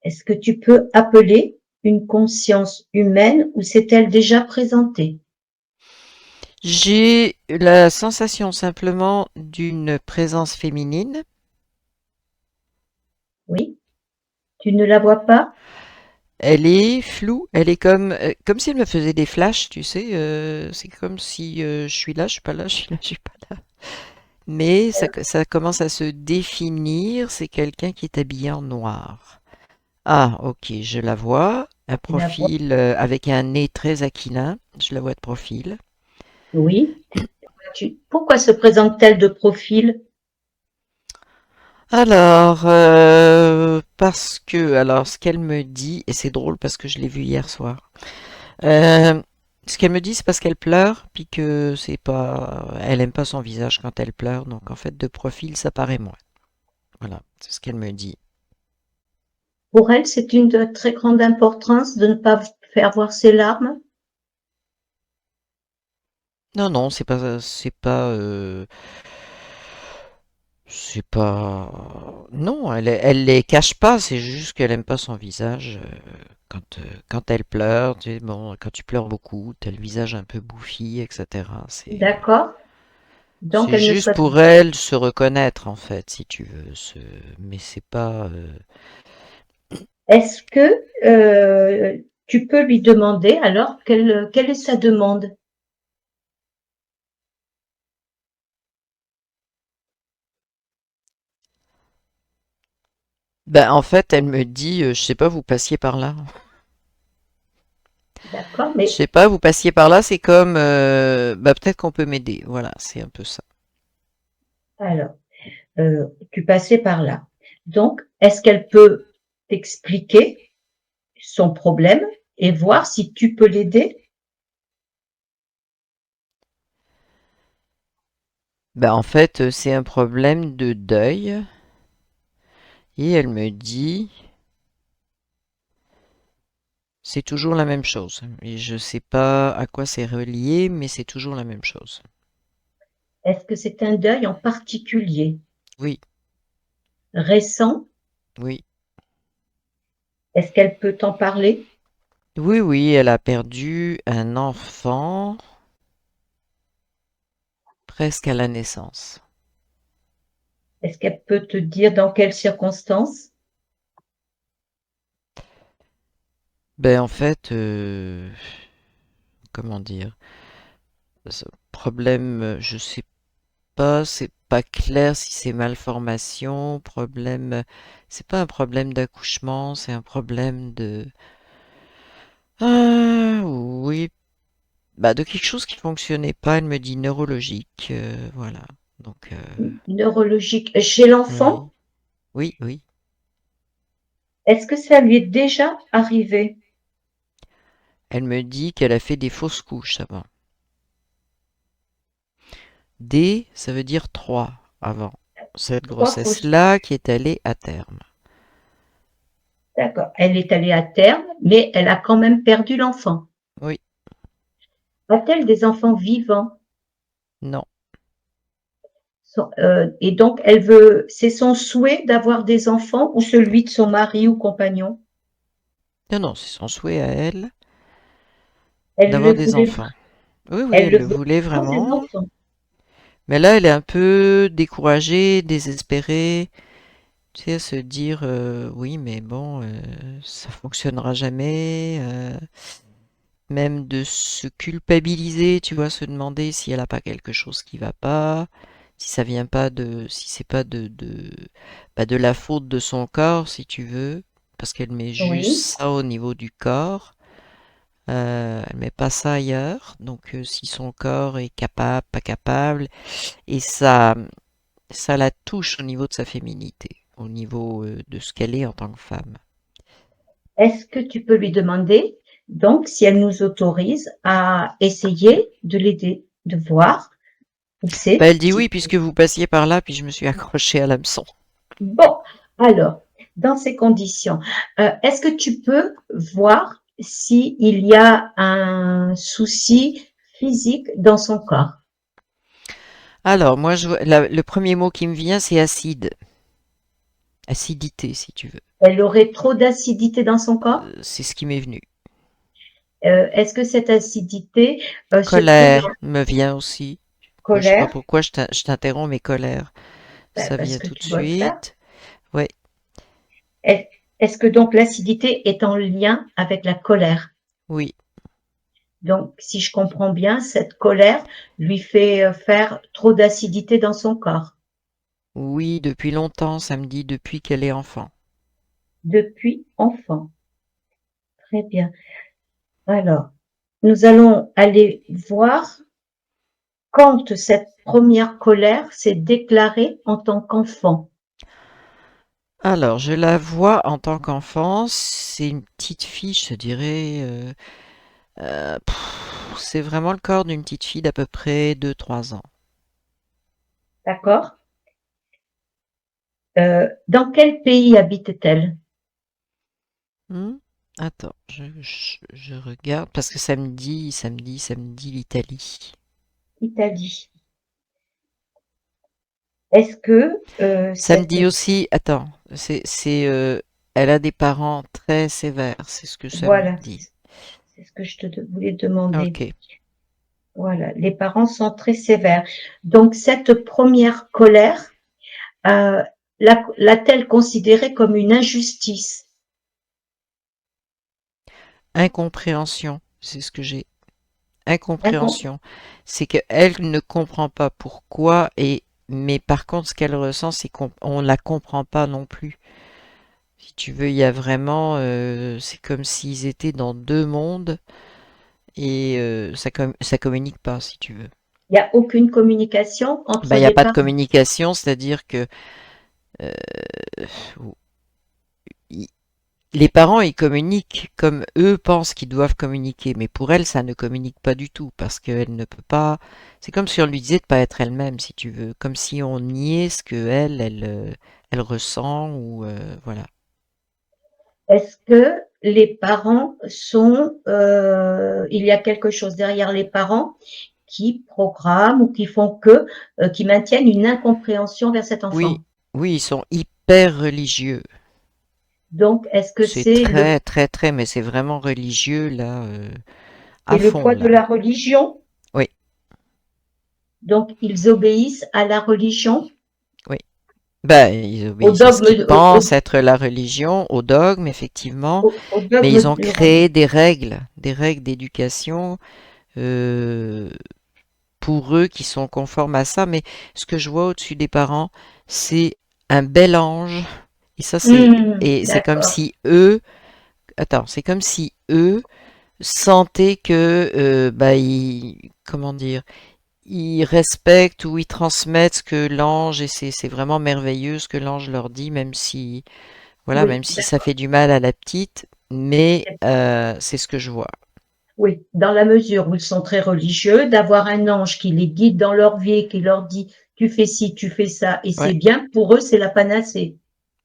Est-ce que tu peux appeler une conscience humaine ou s'est-elle déjà présentée? J'ai la sensation simplement d'une présence féminine. Oui, tu ne la vois pas? Elle est floue, elle est comme si elle me faisait des flashs, tu sais. C'est comme si je suis là, je suis pas là, je suis là, je suis pas là. Mais ça commence à se définir. C'est quelqu'un qui est habillé en noir. Ah, ok, je la vois. Un Tu la vois? profil avec un nez très aquilin. Je la vois de profil. Oui. Pourquoi se présente-t-elle de profil? Alors, alors, ce qu'elle me dit, et c'est drôle parce que je l'ai vue hier soir. Euh, Ce qu'elle me dit, c'est parce qu'elle pleure, puis que c'est pas, elle aime pas son visage quand elle pleure, donc en fait, de profil, ça paraît moins. Voilà, c'est ce qu'elle me dit. Pour elle, c'est une de très grande importance de ne pas faire voir ses larmes. Non, non, c'est pas, non, elle les cache pas, c'est juste qu'elle aime pas son visage. Quand elle pleure, tu sais, bon, quand tu pleures beaucoup, t'as le visage un peu bouffi, etc. D'accord? Donc, C'est elle ne juste souhaite pour elle se reconnaître, en fait, si tu veux. Mais c'est pas. Est-ce que tu peux lui demander alors quelle est sa demande? Ben, en fait, elle me dit, je sais pas, vous passiez par là. D'accord, Je mais sais pas, vous passiez par là, c'est comme, bah, peut-être qu'on peut m'aider. Voilà, c'est un peu ça. alors, tu passais par là. Donc, est-ce qu'elle peut t'expliquer son problème et voir si tu peux l'aider? Ben, en fait, c'est un problème de deuil. Et elle me dit, c'est toujours la même chose. Et je sais pas à quoi c'est relié, mais c'est toujours la même chose. Est-ce que c'est un deuil en particulier, Oui, récent? oui. Est-ce qu'elle peut t'en parler? Oui, oui, elle a perdu un enfant presque à la naissance. Est-ce qu'elle peut te dire dans quelles circonstances? Ben en fait, comment dire, problème, je sais pas, c'est pas clair si c'est malformation, problème, c'est pas un problème d'accouchement, c'est un problème de, oui, bah de quelque chose qui fonctionnait pas. Elle me dit neurologique, voilà. Donc, Neurologique chez l'enfant? oui, oui, oui. Est-ce que ça lui est déjà arrivé? Elle me dit qu'elle a fait des fausses couches avant. D, ça veut dire 3 avant cette 3 fausses. grossesse-là qui est allée à terme. D'accord. Elle est allée à terme, mais elle a quand même perdu l'enfant. Oui, A-t-elle des enfants vivants? non. Et donc, elle veut, c'est son souhait d'avoir des enfants ou celui de son mari ou compagnon? Non, non, c'est son souhait à elle Elle d'avoir le des voulait, enfants. Oui, oui, elle elle le le veut voulait vraiment des vraiment. enfants. Mais là, elle est un peu découragée, désespérée. Tu sais, à se dire, oui, mais bon, ça fonctionnera jamais. Même de se culpabiliser, tu vois, se demander si elle a pas quelque chose qui va pas, si ça vient pas de, si c'est pas bah, de la faute de son corps, si tu veux, parce qu'elle met juste Oui. ça au niveau du corps, elle met pas ça ailleurs. Donc, si son corps est capable, pas capable, et ça la touche au niveau de sa féminité, au niveau de ce qu'elle est en tant que femme. Est-ce que tu peux lui demander, donc, si elle nous autorise à essayer de l'aider, de voir où Bah, c'est? elle dit oui, puisque vous passiez par là, puis je me suis accrochée à l'hameçon. Bon, alors, dans ces conditions, est-ce que tu peux voir s'il y a un souci physique dans son corps? Alors, moi, le premier mot qui me vient, c'est acide. Acidité, si tu veux. Elle aurait trop d'acidité dans son corps? C'est ce qui m'est venu. Est-ce que cette acidité se trouve dans Colère me vient aussi. la Moi, je sais pas colère? pourquoi je t'interromps, mais colère, ça Parce vient que tout de tu dois le faire. suite. Ouais, Est- Est-ce que donc l'acidité est en lien avec la colère? oui, Donc, si je comprends bien, cette colère lui fait faire trop d'acidité dans son corps oui, depuis longtemps, ça me dit depuis qu'elle est enfant. depuis enfant. Très bien. Alors, nous allons aller voir quand cette première colère s'est déclarée en tant qu'enfant. Alors, je la vois en tant qu'enfant, c'est une petite fille, je te dirais, c'est vraiment le corps d'une petite fille d'à peu près 2, 3 ans. D'accord? Dans quel pays habite-t-elle? Hmm. Attends, je regarde parce que ça me dit l'Italie. Italie. Est-ce que Ça me cette... dit aussi, attends, elle a des parents très sévères, c'est ce que ça me Voilà, dit. c'est ce que je te voulais demander. Ok. Voilà, les parents sont très sévères. Donc, cette première colère, euh, l'a-t-elle considérée comme une injustice? Incompréhension, c'est ce que j'ai. Incom- Incompréhension. C'est qu'elle ne comprend pas pourquoi mais par contre, ce qu'elle ressent, c'est qu'on la comprend pas non plus. Si tu veux, il y a vraiment, c'est comme s'ils étaient dans deux mondes et ça communique pas, si tu veux. Il n'y a aucune communication Ben, entre il n'y a les pas de parents. communication, c'est-à-dire que euh, i- les parents, ils communiquent comme eux pensent qu'ils doivent communiquer, mais pour elle, ça ne communique pas du tout parce qu'elle ne peut pas. C'est comme si on lui disait de pas être elle-même, si tu veux, comme si on niait ce que elle ressent ou voilà. Est-ce que les parents sont... il y a quelque chose derrière les parents qui programment ou qui font que, qui maintiennent une incompréhension vers cet Oui, enfant? oui, ils sont hyper religieux. Donc, est-ce que C'est très, très, très, mais c'est vraiment religieux là, c'est à le fond poids de là. la religion? Oui, Donc, ils obéissent à la religion, oui. Ben, ils au obéissent à ce dogme, qu'ils pensent être la religion, au dogme, effectivement, au mais dogme ils ont du créé des règles d'éducation euh, pour eux qui sont conformes à ça. Mais ce que je vois au-dessus des parents, c'est un bel ange. Et ça, c'est comme D'accord. si eux, attends, c'est comme si eux sentaient que, bah, comment dire, ils respectent ou ils transmettent ce que l'ange, et c'est vraiment merveilleux ce que l'ange leur dit, voilà, Oui, même si ça fait du mal à la petite, mais c'est ce que je vois. oui, dans la mesure où ils sont très religieux, d'avoir un ange qui les guide dans leur vie, qui leur dit tu fais ci, tu fais ça, et c'est Ouais. bien, pour eux, c'est la panacée.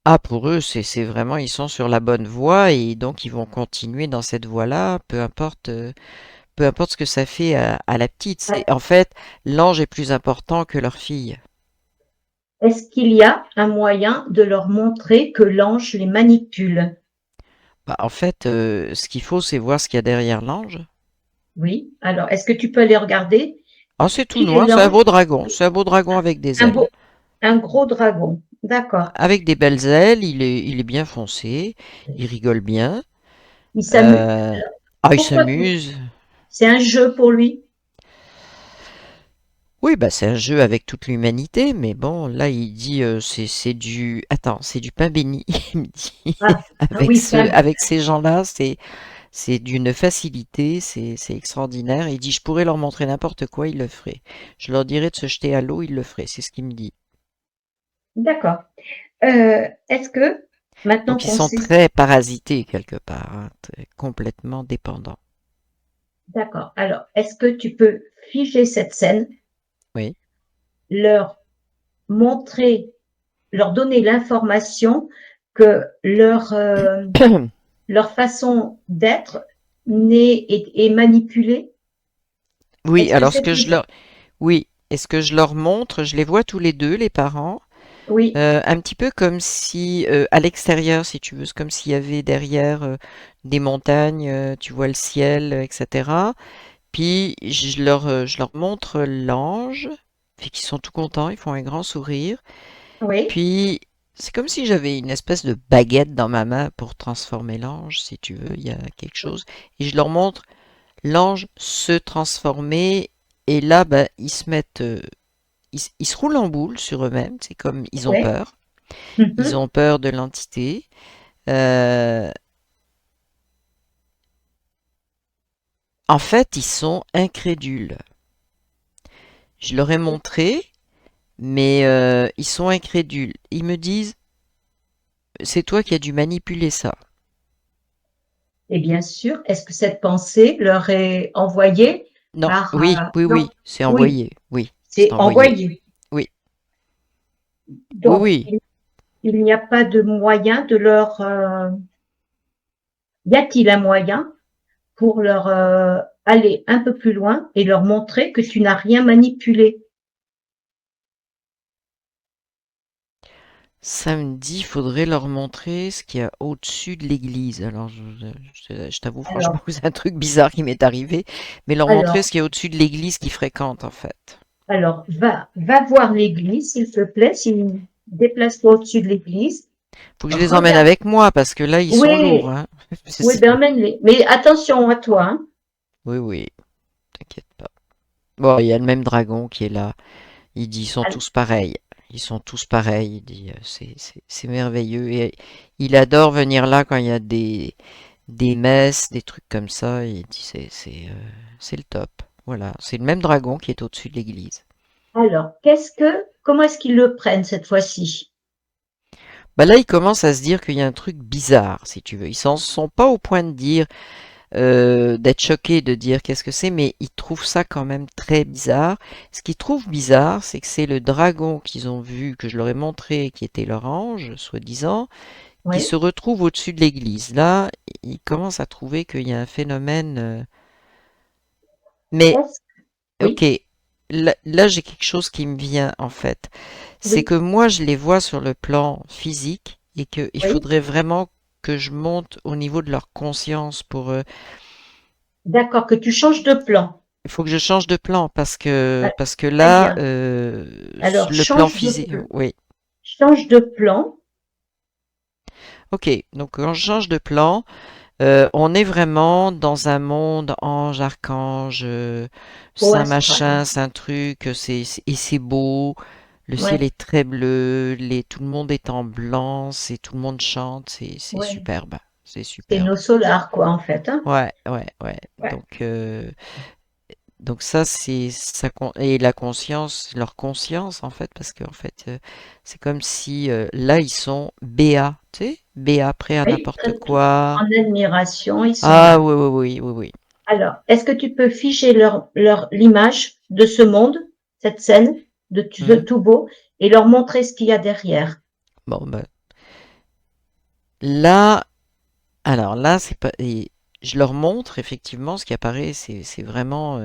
Ah, pour eux, c'est vraiment, ils sont sur la bonne voie et donc ils vont continuer dans cette voie-là, peu importe ce que ça fait à la petite. Ouais. En fait, l'ange est plus important que leur fille. Est-ce qu'il y a un moyen de leur montrer que l'ange les manipule? Bah, en fait, ce qu'il faut, c'est voir ce qu'il y a derrière l'ange. Oui. Alors, est-ce que tu peux aller regarder Ah, c'est tout qui est noir, c'est un l'ange? beau dragon, c'est un beau dragon avec des Un ailes. beau, un gros dragon. D'accord. Avec des belles ailes, il est bien foncé, il rigole bien. Il s'amuse. Euh, ah, il Pourquoi? s'amuse. C'est un jeu pour lui. Oui, bah c'est un jeu avec toute l'humanité, mais bon, là il dit c'est du pain béni, il me dit. Ah, ah oui, Avec ces gens-là, c'est d'une facilité, c'est extraordinaire. Il dit je pourrais leur montrer n'importe quoi, ils le feraient. Je leur dirais de se jeter à l'eau, ils le feraient. C'est ce qu'il me dit. d'accord. Est-ce que maintenant Donc ils qu'on sont sait, très parasités quelque part, hein, complètement dépendants. d'accord. Alors, est-ce que tu peux figer cette scène, Oui. leur montrer, leur donner l'information que leur façon d'être est manipulée? Oui, Est-ce que alors ce c'est que je possible? leur Oui, et ce que je leur montre, je les vois tous les deux, les parents. Oui, Un petit peu comme si, à l'extérieur, si tu veux, c'est comme s'il y avait derrière des montagnes, tu vois le ciel, etc. Puis je leur montre l'ange, puis qu'ils sont tout contents, ils font un grand sourire. oui, Puis c'est comme si j'avais une espèce de baguette dans ma main pour transformer l'ange, si tu veux, il y a quelque chose. Et je leur montre l'ange se transformer. Et là, ben, ils se mettent, ils se roulent en boule sur eux-mêmes. C'est comme ils ont oui. peur. Ils Mhm. ont peur de l'entité. Euh, En fait, ils sont incrédules. Je leur ai montré, mais ils sont incrédules. Ils me disent, c'est toi qui as dû manipuler ça. Et bien sûr, est-ce que cette pensée leur est envoyée Non, par... oui, oui, non, oui, c'est oui, envoyé. Oui, c'est c'est envoyé. envoyé. Oui, oui, Donc, oui. il n'y a pas de moyen de leur... y a-t-il un moyen pour leur aller un peu plus loin et leur montrer que tu n'as rien manipulé? Samedi, il faudrait leur montrer ce qu'il y a au-dessus de l'église. Alors, je t'avoue franchement Alors, que c'est un truc bizarre qui m'est arrivé, mais leur montrer alors, ce qu'il y a au-dessus de l'église qu'ils fréquentent, en fait. alors, va voir l'église, s'il te plaît, déplace-toi au-dessus de l'église, Faut que je les emmène regarde. avec moi parce que là, ils sont lourds, Oui, hein. oui, ben emmène-les. Mais attention à toi, hein. Oui, oui, t'inquiète pas. Bon, il y a le même dragon qui est là. Il dit, ils sont Al- tous pareils. Ils sont tous pareils. Il dit, c'est merveilleux. Et il adore venir là quand il y a des messes, des trucs comme ça. Il dit, c'est le top. Voilà. C'est le même dragon qui est au-dessus de l'église. Alors, comment est-ce qu'ils le prennent cette fois-ci? Bah là, il commence à se dire qu'il y a un truc bizarre, si tu veux. Ils s'en sont pas au point de dire, d'être choqués, de dire qu'est-ce que c'est, mais ils trouvent ça quand même très bizarre. Ce qu'ils trouvent bizarre, c'est que c'est le dragon qu'ils ont vu, que je leur ai montré, qui était leur ange, soi-disant, qui Oui. se retrouve au-dessus de l'église. Là, ils commencent à trouver qu'il y a un phénomène. Mais, Est-ce, ok, oui, là, j'ai quelque chose qui me vient en fait. C'est oui, que moi, je les vois sur le plan physique et qu'il oui. faudrait vraiment que je monte au niveau de leur conscience pour D'accord, que tu changes de plan. il faut que je change de plan Ah, parce que très là, bien. Alors, le plan physique, oui. change de plan. Ok, donc quand je change de plan, on est vraiment dans un monde ange, archange, Au saint astral. machin, saint truc, et c'est beau. Le ciel Ouais, est très bleu, tout le monde est en blanc, tout le monde chante, c'est ouais. superbe, c'est C'est superbe. nos solars, quoi, en fait, hein. Ouais, ouais, ouais. Ouais. Donc ça, et la conscience, leur conscience en fait, parce qu'en fait, c'est comme si là ils sont béats, tu sais, béats, prêts à Oui, n'importe quoi. en admiration, ils sont Ah là. oui, oui, oui, oui, oui. Alors, est-ce que tu peux figer l'image de ce monde, cette scène, de Hmm. tout beau, et leur montrer ce qu'il y a derrière? Bon, ben, là, alors là, c'est pas, et je leur montre effectivement ce qui apparaît, c'est vraiment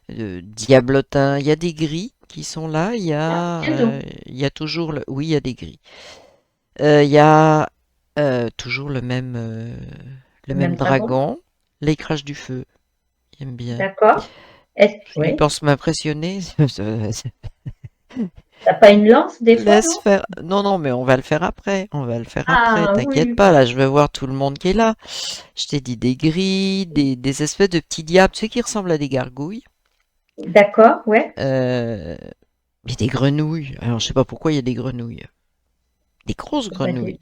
diablotin. Il y a des gris qui sont là, Là, viens. il y a toujours oui, il y a des gris. Il y a toujours le Le même même dragon? dragon, l'écrage du feu. Il aime bien. D'accord. Il Oui. pense m'impressionner. T'as pas une lance, des fois, Laisse non? faire. Non, non, mais on va le faire après. On va le faire après. Ah T'inquiète oui, pas. Là, je veux voir tout le monde qui est là. Je t'ai dit des grilles, des espèces de petits diables, tu sais, qui ressemblent à des gargouilles. d'accord, ouais. Euh, mais des grenouilles. Alors, je sais pas pourquoi il y a des grenouilles. Des grosses Bah, grenouilles,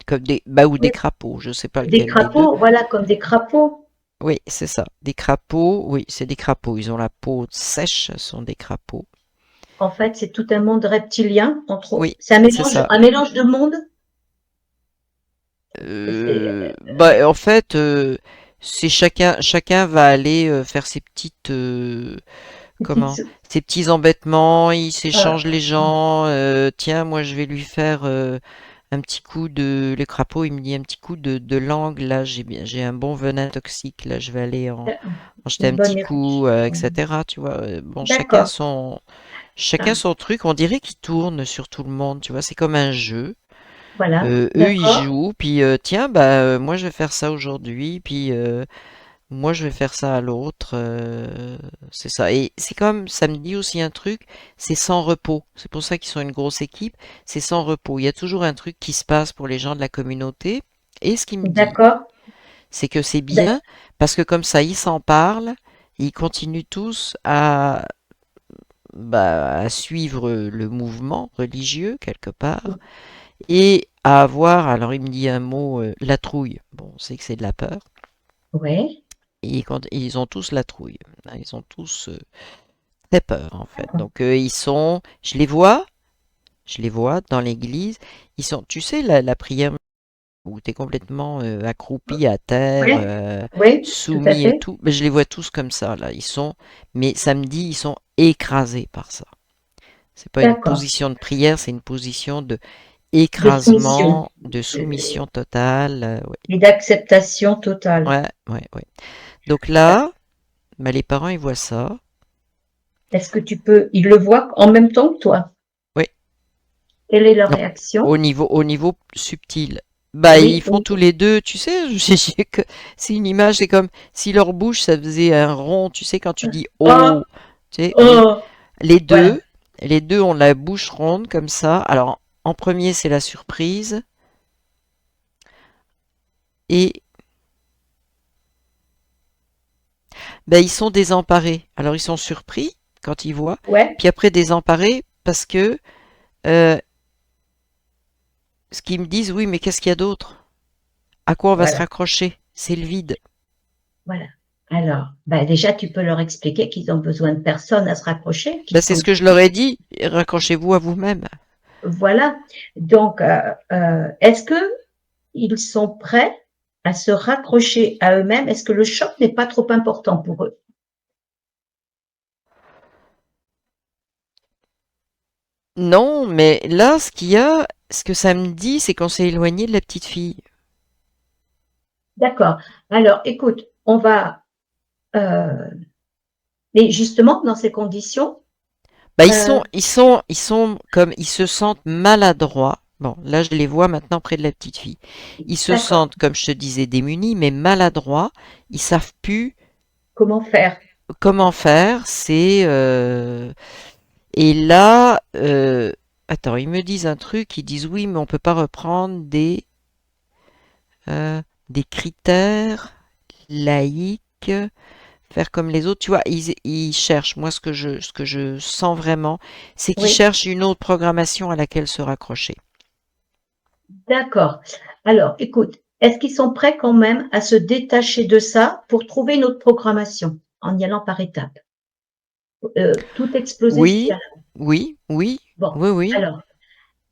bah, ou des oui, crapauds. Je sais pas des lequel des deux. crapauds, voilà, comme des crapauds. Oui, c'est ça. Des crapauds, oui, c'est des crapauds. Ils ont la peau sèche, ce sont des crapauds. En fait, c'est tout un monde reptilien, Oui, c'est c'est ça. un mélange de mondes. C'est, Bah, en fait, c'est chacun va aller faire ses petites, comment, petites, ses petits embêtements. Ils s'échangent euh, les gens. Tiens, moi, je vais lui faire un petit coup de, le crapaud, il me dit un petit coup de langue. Là, j'ai un bon venin toxique. Là, je vais aller en jeter une un petit bonne coup, éruption. etc. Tu vois. Bon, chacun D'accord. son. chacun Ah, son truc, on dirait qu'ils tournent sur tout le monde, tu vois, c'est comme un jeu. voilà, Eux, ils d'accord, jouent, puis tiens, moi je vais faire ça aujourd'hui, puis moi je vais faire ça à l'autre. C'est ça. Et c'est comme, ça me dit aussi un truc, c'est sans repos. C'est pour ça qu'ils sont une grosse équipe, c'est sans repos. Il y a toujours un truc qui se passe pour les gens de la communauté. Et ce qu'il me dit, d'accord, c'est que c'est d'ac- bien, parce que comme ça, ils s'en parlent, ils continuent tous à suivre le mouvement religieux quelque part et à avoir, alors il me dit un mot, la trouille. Bon, on sait que c'est de la peur. ouais, Et quand, ils ont tous la trouille. Hein, ils ont tous très peur en fait. d'accord, Donc je les vois dans l'église. Ils sont, tu sais, la prière où tu es complètement accroupi à terre, ouais, oui, tout à soumis et fait, tout. Ben, je les vois tous comme ça là. Ils sont, mais samedi, ils sont écrasés par ça. C'est pas une d'accord, position de prière, c'est une position de de soumission écrasement, de euh, soumission totale. Ouais. et d'acceptation totale. Ouais, ouais, ouais. Donc là, bah, les parents, ils voient ça. Est-ce que tu peux, ils le voient en même temps que toi? Oui, Quelle est leur non, réaction? au niveau subtil. Bah, ils Oui, font oui. tous les deux, tu sais, c'est une image, c'est comme si leur bouche, ça faisait un rond, tu sais, quand tu dis Oh, oh, tu sais, oh, les voilà, deux, les deux ont la bouche ronde comme ça. Alors, en premier, c'est la surprise, et ben, ils sont désemparés. Alors, ils sont surpris quand ils voient, ouais, puis après désemparés parce que euh, ce qu'ils me disent, oui, mais qu'est-ce qu'il y a d'autre? À quoi on va se voilà, raccrocher? C'est le vide. voilà. Alors, bah déjà, tu peux leur expliquer qu'ils ont besoin de personne à se raccrocher, Ben, qu'ils c'est ce sont, que je leur ai dit. Raccrochez-vous à vous-même. voilà. Donc, est-ce que ils sont prêts à se raccrocher à eux-mêmes? Est-ce que le choc n'est pas trop important pour eux? Non, mais là, ce qu'il y a, ce que ça me dit, c'est qu'on s'est éloigné de la petite fille. D'accord. Alors, écoute, on va, euh, mais justement, dans ces conditions, Ben, euh, ils sont comme, ils se sentent maladroits. Bon, là, je les vois maintenant près de la petite fille. Ils se d'accord. sentent, comme je te disais, démunis, mais maladroits. Ils savent plus Comment faire? comment faire. Et là, attends, ils me disent un truc. Ils disent oui, mais on peut pas reprendre euh, des critères laïques, faire comme les autres. Tu vois, ils cherchent. Moi, ce que je sens vraiment, c'est qu'ils Oui, cherchent une autre programmation à laquelle se raccrocher. d'accord. Alors, écoute, est-ce qu'ils sont prêts quand même à se détacher de ça pour trouver une autre programmation en y allant par étapes? Tout exploser Oui, suffira. oui, oui, Bon, oui, oui. alors,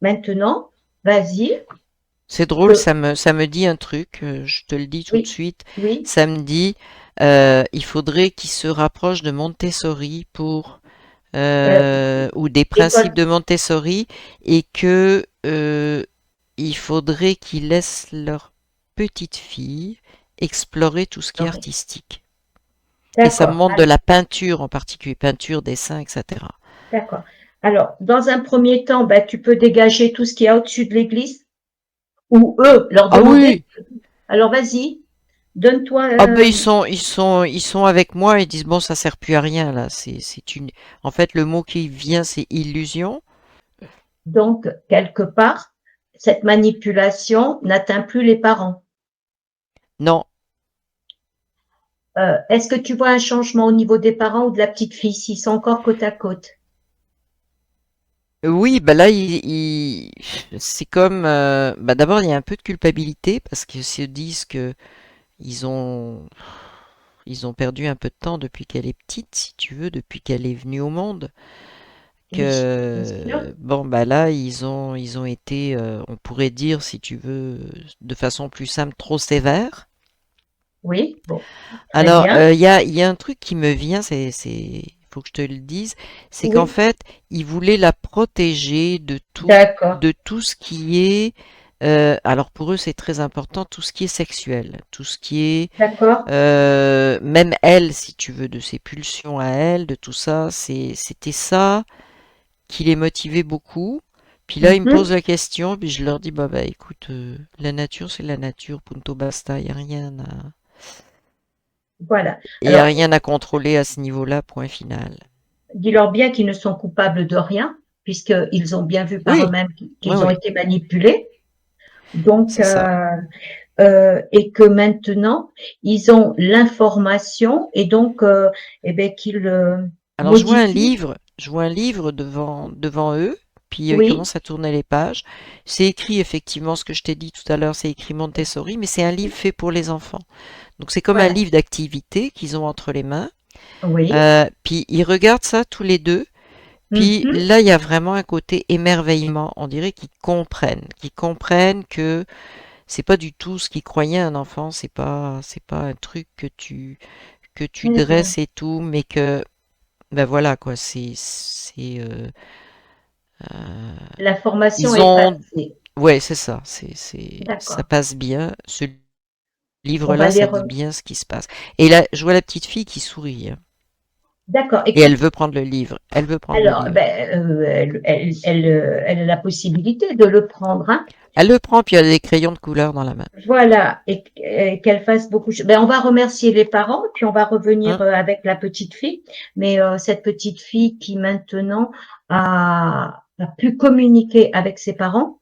maintenant, vas-y, C'est drôle, que, ça me dit un truc, je te le dis tout de oui, suite. oui, Ça me dit, il faudrait qu'ils se rapprochent de Montessori euh, ou des principes école, de Montessori et que il faudrait qu'ils laissent leur petite fille explorer tout ce qui est dorée. artistique. Et ça me D'accord, montre de la peinture en particulier, peinture, dessin, etc. d'accord. Alors, dans un premier temps, ben, tu peux dégager tout ce qui est au-dessus de l'église, ou eux, leur Ah demander, oui, alors vas-y, donne-toi, ah ben ils sont avec moi et ils disent bon ça sert plus à rien là. C'est une. En fait le mot qui vient c'est illusion. donc, quelque part, cette manipulation n'atteint plus les parents. Non, Est-ce que tu vois un changement au niveau des parents ou de la petite fille, s'ils sont encore côte à côte? oui bah là c'est comme bah d'abord il y a un peu de culpabilité parce qu'ils se disent que ils ont ils ont perdu un peu de temps depuis qu'elle est petite si tu veux depuis qu'elle est venue au monde Oui, bien sûr. que bon bah là ils ont été on pourrait dire si tu veux de façon plus simple trop sévères. Oui, bon, très Alors, bien. il y a un truc qui me vient, faut que je te le dise, c'est qu'en Oui, fait, il voulait la protéger d'accord, de tout ce qui est, alors pour eux, c'est très important, tout ce qui est sexuel, tout ce qui est, d'accord, même elle, si tu veux, de ses pulsions à elle, de tout ça, c'était ça, qui les motivait beaucoup. Puis là, ils me posent Mhm. la question, puis je leur dis, bah écoute, la nature, c'est la nature, punto basta, il n'y a rien à, Voilà. y a Alors, rien à contrôler à ce niveau-là, point final. dis-leur bien qu'ils ne sont coupables de rien, puisqu'ils ont bien vu par Oui, eux-mêmes oui, qu'ils ont oui, été manipulés. Donc, c'est ça. et que maintenant, ils ont l'information et donc, eh ben, qu'ils Alors modifient. je vois un livre devant eux, puis ils Oui, commencent à tourner les pages. C'est écrit effectivement ce que je t'ai dit tout à l'heure, c'est écrit Montessori, mais c'est un livre fait pour les enfants. Donc c'est comme un voilà. livre d'activité qu'ils ont entre les mains. Oui. Puis ils regardent ça tous les deux. Puis Mhm. là, il y a vraiment un côté émerveillement. On dirait qu'ils comprennent que c'est pas du tout ce qu'ils croyaient un enfant. C'est pas un truc que tu Très bien. dresses et tout, mais que ben voilà quoi. La formation Ils est ont, passée. ouais, c'est ça. Ça D'accord. passe bien. Ce On va livre-là, les ça dit bien ce qui se passe. Et là, je vois la petite fille qui sourit, hein. D'accord. Et elle Écoute, veut prendre le livre. Elle veut prendre le alors, livre. ben, elle a la possibilité de le prendre, hein. Elle le prend, puis elle a des crayons de couleur dans la main. Voilà, et qu'elle fasse beaucoup de choses. Ben, on va remercier les parents, puis on va revenir Hum, avec la petite fille. Mais cette petite fille qui maintenant a pu communiquer avec ses parents,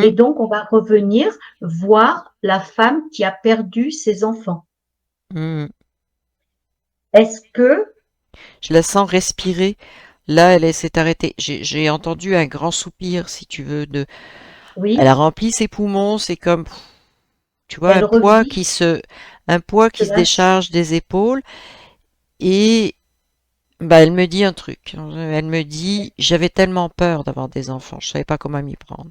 et hum, donc on va revenir voir la femme qui a perdu ses enfants. hum. Est-ce que, Je la sens respirer. Là, elle s'est arrêtée. J'ai entendu un grand soupir, si tu veux, de. Elle a oui, rempli ses poumons. C'est comme, tu vois, elle revit un poids de qui se la... décharge des épaules. Et bah, elle me dit un truc. Elle me dit, j'avais tellement peur d'avoir des enfants, je savais pas comment m'y prendre.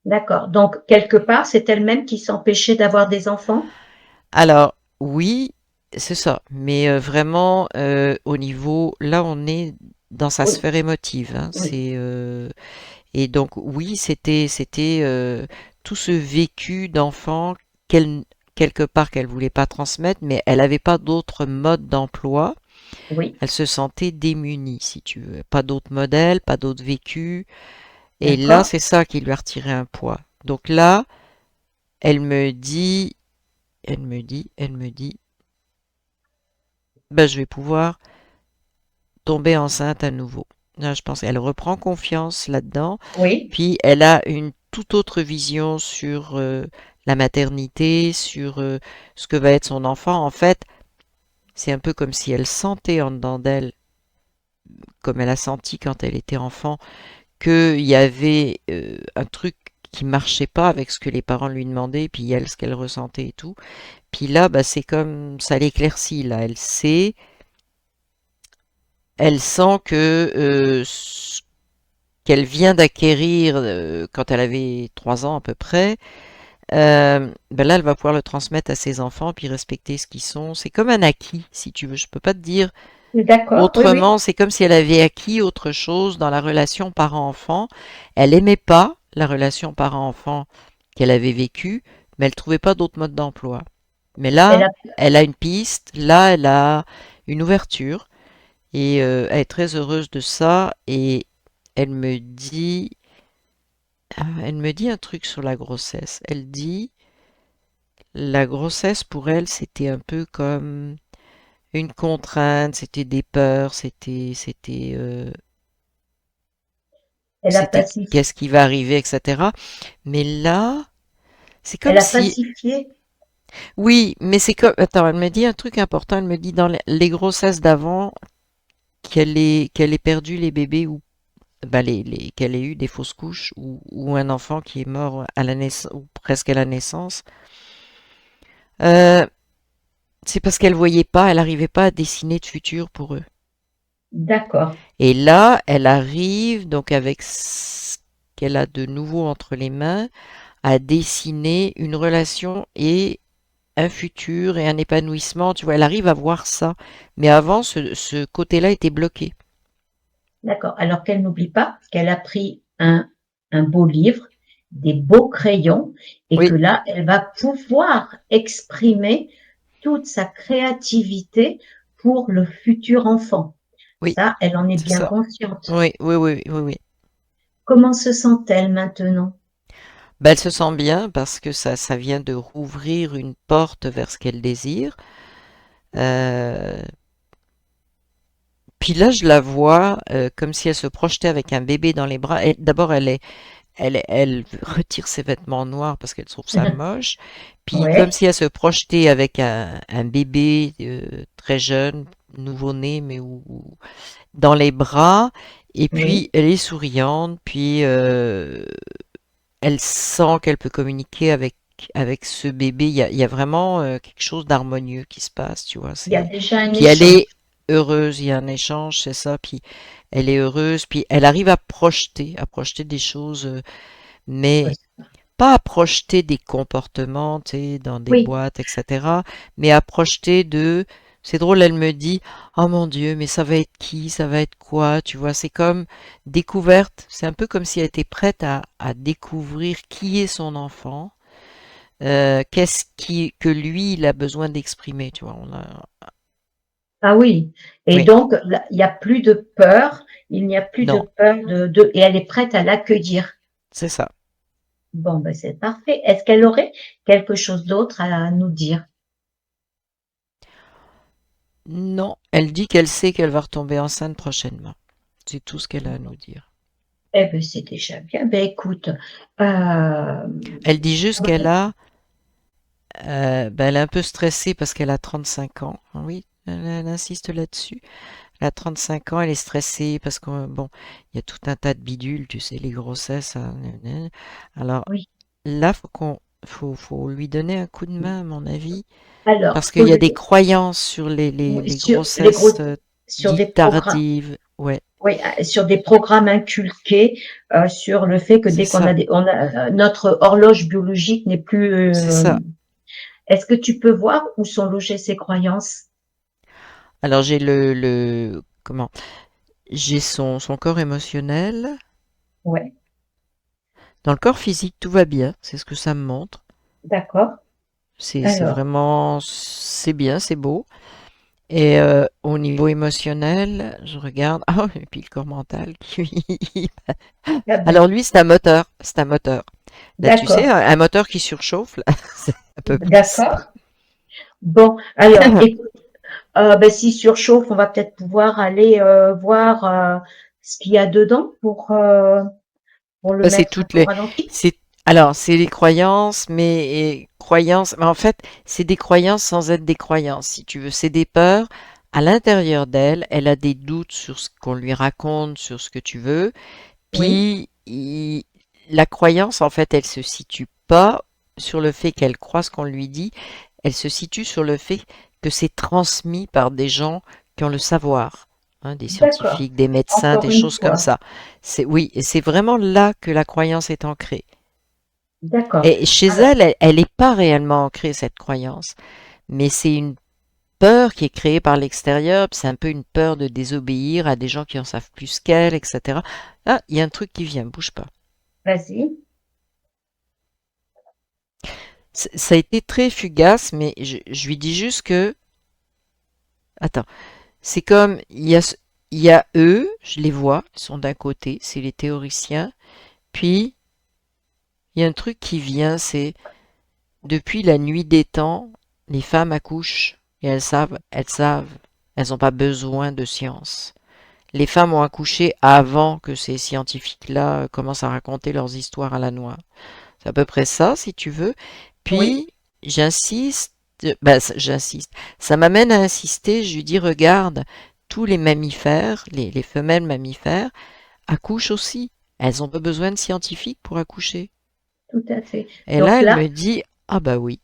D'accord. Donc, quelque part, c'est elle-même qui s'empêchait d'avoir des enfants? Alors, oui, c'est ça. Mais vraiment, au niveau, là, on est dans sa Oui, sphère émotive, hein. oui, Et donc, oui, c'était tout ce vécu d'enfant qu'elle, quelque part, qu'elle voulait pas transmettre, mais elle n'avait pas d'autre mode d'emploi. oui, Elle se sentait démunie, si tu veux. Pas d'autre modèle, pas d'autre vécu. Et là, d'accord. c'est ça qui lui a retiré un poids. Donc là, elle me dit, elle me dit, ben, je vais pouvoir tomber enceinte à nouveau. Là, je pense qu'elle reprend confiance là-dedans. Oui, Puis elle a une toute autre vision sur la maternité, sur ce que va être son enfant. En fait, c'est un peu comme si elle sentait en dedans d'elle, comme elle a senti quand elle était enfant, qu'il y avait un truc qui marchait pas avec ce que les parents lui demandaient, puis elle, ce qu'elle ressentait et tout. Puis là, bah, c'est comme ça l'éclaircit, là. Elle sent que qu'elle vient d'acquérir quand elle avait 3 ans à peu près, ben là, elle va pouvoir le transmettre à ses enfants, puis respecter ce qu'ils sont. C'est comme un acquis, si tu veux. Je peux pas te dire d'accord, oui, oui, autrement. C'est comme si elle avait acquis autre chose dans la relation parent-enfant. Elle aimait pas la relation parent-enfant qu'elle avait vécue, mais elle trouvait pas d'autre mode d'emploi. Mais elle là, a, elle a une piste, là, elle a une ouverture, et elle est très heureuse de ça. Et elle me dit, elle me dit un truc sur la grossesse. Elle dit, la grossesse pour elle, c'était un peu comme une contrainte, c'était des peurs, elle a c'était pacifié, qu'est-ce qui va arriver, etc. Mais là, c'est elle comme a si, pacifié. oui, mais c'est comme, attends, elle me dit un truc important, elle me dit dans les grossesses d'avant qu'elle ait perdu les bébés ou bah, qu'elle ait eu des fausses couches ou un enfant qui est mort à la naissance ou presque à la naissance. Euh, c'est parce qu'elle voyait pas, elle n'arrivait pas à dessiner de futur pour eux. D'accord. Et là, elle arrive donc avec ce qu'elle a de nouveau entre les mains à dessiner une relation et un futur et un épanouissement. Tu vois, elle arrive à voir ça. Mais avant, ce côté-là était bloqué. D'accord. Alors qu'elle n'oublie pas qu'elle a pris un beau livre, des beaux crayons, et que Oui, là, elle va pouvoir exprimer toute sa créativité pour le futur enfant. Oui, Ça, elle en est c'est bien ça. consciente. Oui, oui, oui, oui, oui. Comment se sent-elle maintenant? Ben, elle se sent bien parce que ça vient de rouvrir une porte vers ce qu'elle désire. Euh, Puis là, je la vois comme si elle se projetait avec un bébé dans les bras. D'abord, elle retire ses vêtements noirs parce qu'elle trouve ça moche. Puis comme Ouais, si elle se projetait avec un bébé très jeune, nouveau-né, mais dans les bras. Et puis oui, elle est souriante. Puis elle sent qu'elle peut communiquer avec ce bébé. Il y a vraiment quelque chose d'harmonieux qui se passe, tu vois. il y a déjà un Puis elle échange. est heureuse. Il y a un échange, c'est ça. Puis elle est heureuse. Puis elle arrive à projeter des choses, Ouais. mais pas à projeter des comportements, tu sais, dans des Oui, boîtes, etc., mais à projeter c'est drôle, elle me dit, oh mon Dieu, mais ça va être qui, ça va être quoi, tu vois, c'est comme découverte, c'est un peu comme si elle était prête à découvrir qui est son enfant, qu'est-ce que lui, il a besoin d'exprimer, tu vois, ah oui. Et oui, donc, là, il n'y a plus de peur, il n'y a plus de non, peur et elle est prête à l'accueillir. c'est ça. Bon, ben c'est parfait. Est-ce qu'elle aurait quelque chose d'autre à nous dire? Non, elle dit qu'elle sait qu'elle va retomber enceinte prochainement. C'est tout ce qu'elle a à nous dire. Eh ben c'est déjà bien. Ben écoute, euh, Elle dit juste qu'elle a ben, elle est un peu stressée parce qu'elle a 35 ans. Oui, elle insiste là-dessus. Elle a 35 ans, elle est stressée parce que, bon, il y a tout un tas de bidules, tu sais, les grossesses. Alors oui. là, faut lui donner un coup de main, à mon avis, Alors, parce qu'il y a des croyances sur oui, les sur les gros, grossesses sur des dites programmes, tardives. Ouais, oui, sur des programmes inculqués sur le fait que c'est dès qu'on ça, a notre horloge biologique n'est plus. c'est ça. Est-ce que tu peux voir où sont logées ces croyances? Alors j'ai comment? J'ai son corps émotionnel. Ouais, Dans le corps physique, tout va bien, c'est ce que ça me montre. d'accord. C'est Alors, vraiment, c'est bien, c'est beau. Et au niveau émotionnel, je regarde. Ah, et puis le corps mental. ah ben, Alors lui, c'est un moteur. C'est un moteur. Là, tu sais, d'accord, un moteur qui surchauffe, là, c'est un peu plus ça. d'accord. Bon, alors, écoute, ben, s'il surchauffe, on va peut-être pouvoir aller voir ce qu'il y a dedans pour le Ça, c'est mettre un toutes peu au les. ralenti. C'est alors, c'est les croyances, mais en fait, c'est des croyances sans être des croyances, si tu veux. C'est des peurs. À l'intérieur d'elle, elle a des doutes sur ce qu'on lui raconte, sur ce que tu veux. Oui, Puis, la croyance, en fait, elle se situe pas sur le fait qu'elle croit ce qu'on lui dit, elle se situe sur le fait que c'est transmis par des gens qui ont le savoir, hein, des d'accord. scientifiques, des médecins, Encore des une choses comme fois. ça. Oui, et c'est vraiment là que la croyance est ancrée. D'accord. Et chez Alors, elle, elle n'est pas réellement ancrée, cette croyance, mais c'est une peur qui est créée par l'extérieur, puis c'est un peu une peur de désobéir à des gens qui en savent plus qu'elle, etc. Ah, il y a un truc qui vient, bouge pas. vas-y. Ça a été très fugace, mais je lui dis juste que, attends, c'est comme, il y a eux, je les vois, ils sont d'un côté, c'est les théoriciens, puis il y a un truc qui vient, c'est, depuis la nuit des temps, les femmes accouchent, et elles n'ont pas besoin de science. Les femmes ont accouché avant que ces scientifiques-là commencent à raconter leurs histoires à la noix. C'est à peu près ça, si tu veux. Oui, Puis, j'insiste, j'insiste. Ça m'amène à insister, je lui dis, regarde, tous les mammifères, les femelles mammifères, accouchent aussi. Elles n'ont pas besoin de scientifiques pour accoucher. tout à fait. Et là, Donc elle là, me dit, ah bah oui.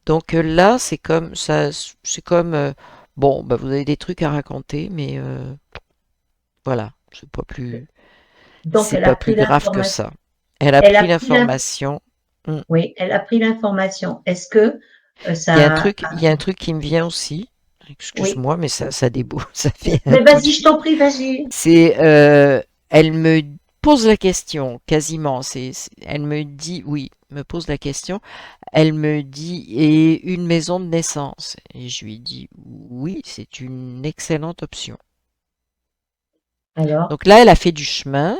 Donc là, c'est comme ça, c'est comme, bon, bah vous avez des trucs à raconter, mais voilà, donc c'est elle a pas pris plus grave que l'information. ça. Elle a Elle a pris pris l'in- l'information. Hmm. Oui, elle a pris l'information. Est-ce que Il y a un ça, truc, il y a un truc qui me vient aussi. oui. Excuse-moi, mais ça déboule, ça vient Mais tout de vas-y, je suite. t'en prie, vas-y. C'est, elle me pose la question, quasiment. Elle me dit, oui, me pose la question. Elle me dit, et une maison de naissance? Et je lui dis, oui, c'est une excellente option. Alors, Donc là, elle a fait du chemin,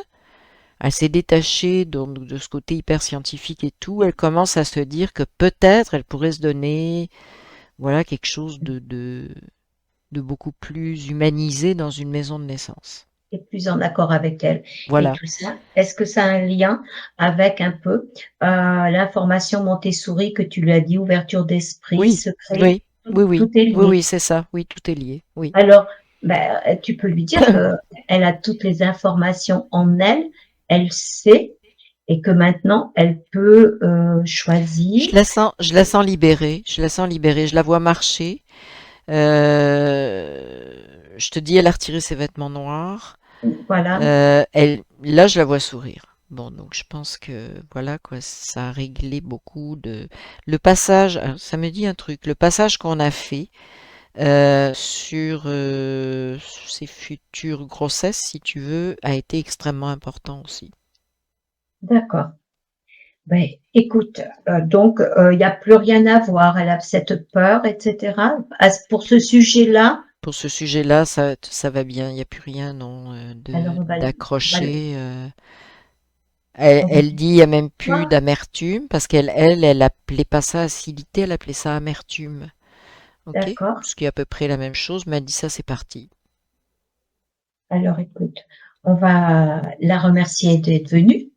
elle s'est détachée donc de ce côté hyper scientifique et tout. Elle commence à se dire que peut-être elle pourrait se donner, voilà, quelque chose de beaucoup plus humanisé dans une maison de naissance. tu es plus en accord avec elle et Voilà. tout ça. Est-ce que ça a un lien avec un peu l'information Montessori que tu lui as dit, ouverture d'esprit, Oui, secret, oui, oui, tout oui, est oui, lié. oui, c'est ça. Oui, tout est lié. Oui. Alors, ben, tu peux lui dire que elle a toutes les informations en elle, elle sait, et que maintenant elle peut choisir. Je la sens libérée. Je la sens libérée. Je la vois marcher. Je te dis, elle a retiré ses vêtements noirs. Voilà, Là, je la vois sourire. Bon, donc je pense que voilà quoi, ça a réglé beaucoup de. Le passage, ça me dit un truc. Le passage qu'on a fait sur ses futures grossesses, si tu veux, a été extrêmement important aussi. d'accord. Ben, écoute, donc il n'y a plus rien à voir. Elle a cette peur, etc. Pour ce sujet-là, Pour ce sujet-là, ça va bien. Il n'y a plus rien, non, alors d'accroché. on va Elle dit il n'y a même plus voir. d'amertume parce elle appelait pas ça acidité, elle appelait ça amertume. Ok? D'accord. Ce qui est à peu près la même chose, mais elle dit ça, c'est parti. Alors écoute, on va la remercier d'être venue.